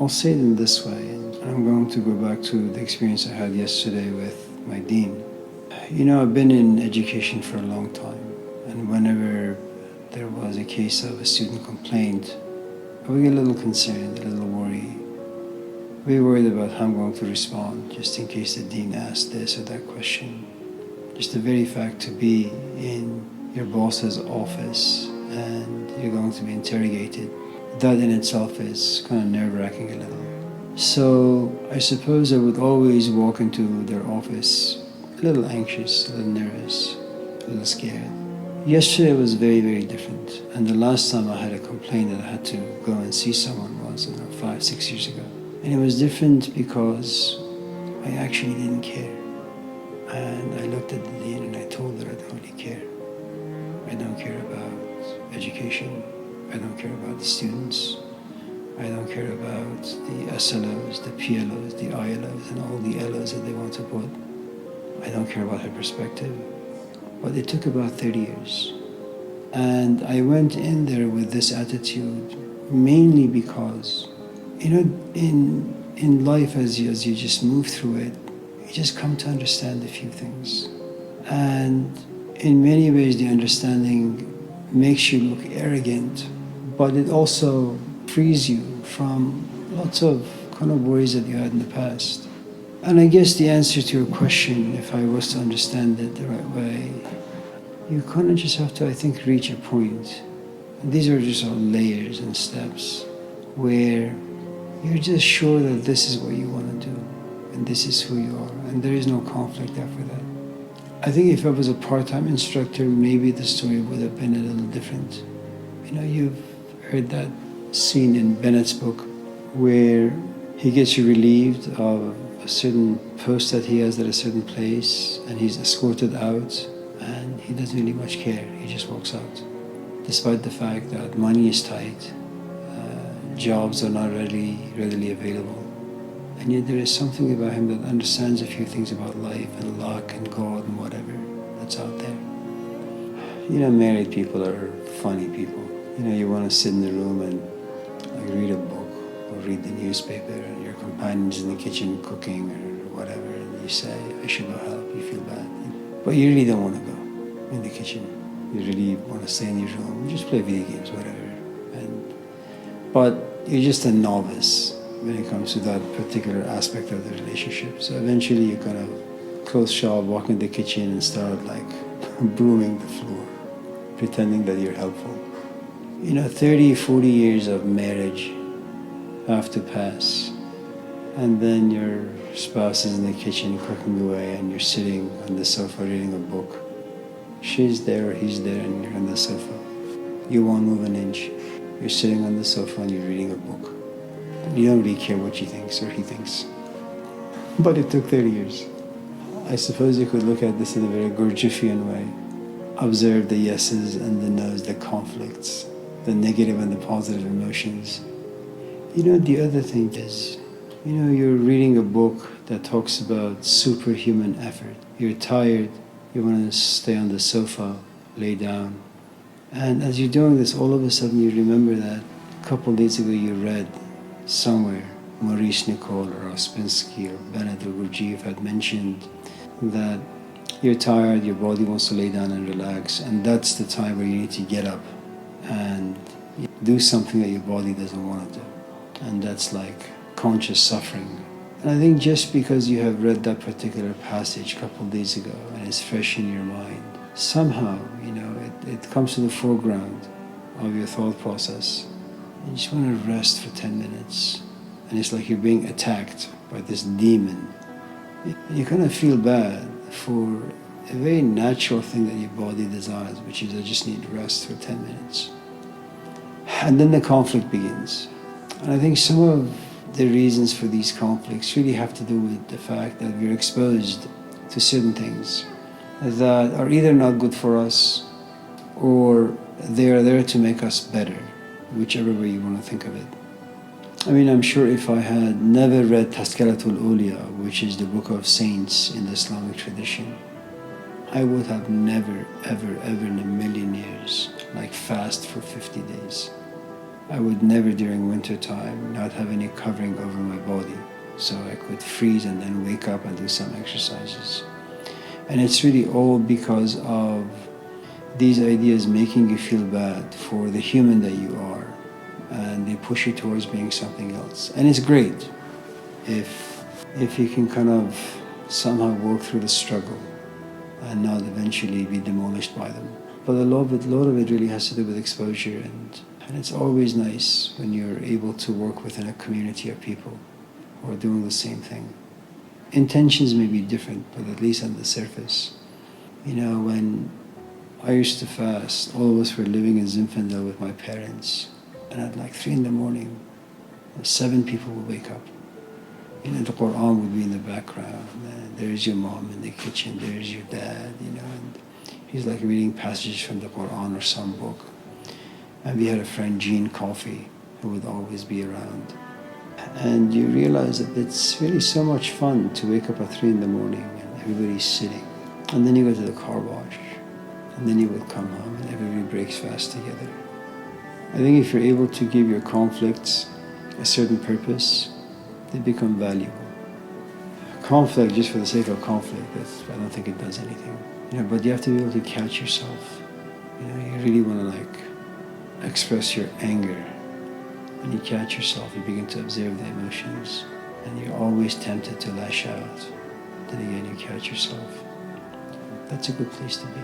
I'll say it in this way, and I'm going to go back to the experience I had yesterday with my dean. I've been in education for a long time, and whenever there was a case of a student complaint, I would get a little concerned, a little worried. Very worried about how I'm going to respond, just in case the dean asked this or that question. Just the very fact to be in your boss's office and you're going to be interrogated, that in itself is kind of nerve-wracking a little. So I suppose I would always walk into their office a little anxious, a little nervous, a little scared. Yesterday was very, very different. And the last time I had a complaint that I had to go and see someone was 5-6 years ago. And it was different because I actually didn't care. And I looked at the dean and I told her I don't really care. I don't care about education. I don't care about the students. I don't care about the SLOs, the PLOs, the ILOs, and all the LOs that they want to put. I don't care about her perspective. But it took about 30 years. And I went in there with this attitude mainly because, in life as you just move through it, you just come to understand a few things. And in many ways, the understanding makes you look arrogant, but it also frees you from lots of kind of worries that you had in the past. And I guess the answer to your question, if I was to understand it the right way, you kind of just have to, I think, reach a point. And these are just all layers and steps where you're just sure that this is what you want to do and this is who you are, and there is no conflict after that. I think if I was a part-time instructor, maybe the story would have been a little different. You've heard that scene in Bennett's book where he gets relieved of a certain post that he has at a certain place, and he's escorted out, and he doesn't really much care. He just walks out, despite the fact that money is tight, jobs are not readily available, and yet there is something about him that understands a few things about life and luck and God and whatever that's out there. Married people are funny people. You want to sit in the room and read a book or read the newspaper, and your companion's in the kitchen cooking or whatever, and you say, I should go help, you feel bad. But you really don't want to go in the kitchen. You really want to stay in your room, just play video games, whatever. But you're just a novice when it comes to that particular aspect of the relationship. So eventually you kind of close shop, walk in the kitchen and start brooming the floor, pretending that you're helpful. 30, 40 years of marriage have to pass, and then your spouse is in the kitchen cooking away and you're sitting on the sofa reading a book. She's there or he's there and you're on the sofa. You won't move an inch. You're sitting on the sofa and you're reading a book. And you don't really care what she thinks or he thinks. But it took 30 years. I suppose you could look at this in a very Gurdjieffian way. Observe the yeses and the nos, the conflicts, the negative and the positive emotions. The other thing is, you're reading a book that talks about superhuman effort. You're tired, you want to stay on the sofa, lay down. And as you're doing this, all of a sudden you remember that a couple of days ago you read somewhere, Maurice Nicole or Ouspensky or Bennett or Gurdjieff had mentioned that you're tired, your body wants to lay down and relax, and that's the time where you need to get up and do something that your body doesn't want to do. And that's like conscious suffering. And I think just because you have read that particular passage a couple of days ago and it's fresh in your mind, somehow, it comes to the foreground of your thought process. You just want to rest for 10 minutes. And it's like you're being attacked by this demon. You kind of feel bad for a very natural thing that your body desires, which is I just need rest for 10 minutes. And then the conflict begins. And I think some of the reasons for these conflicts really have to do with the fact that we're exposed to certain things that are either not good for us or they are there to make us better, whichever way you want to think of it. I'm sure if I had never read Tazkiratul Awliya, which is the book of saints in the Islamic tradition, I would have never, ever in a million years fast for 50 days. I would never during winter time not have any covering over my body, so I could freeze and then wake up and do some exercises. And it's really all because of these ideas making you feel bad for the human that you are, and they push you towards being something else. And it's great if you can kind of somehow work through the struggle and not eventually be demolished by them. But a lot of it really has to do with exposure, and it's always nice when you're able to work within a community of people who are doing the same thing. Intentions may be different, but at least on the surface. You know, when I used to fast, all of us were living in Zinfandel with my parents, and at like 3 in the morning, 7 people would wake up. You know, the Quran would be in the background, and there's your mom in the kitchen, there's your dad, you know, and he's like reading passages from the Quran or some book. And we had a friend, Gene Coffey, who would always be around. And you realize that it's really so much fun to wake up at 3 in the morning and everybody's sitting. And then you go to the car wash, and then you would come home and everybody breaks fast together. I think if you're able to give your conflicts a certain purpose, they become valuable. Conflict just for the sake of conflict, I don't think it does anything. You know, but you have to be able to catch yourself. You know, you really want to like express your anger. When you catch yourself, you begin to observe the emotions, and you're always tempted to lash out. Then again, you catch yourself. That's a good place to be.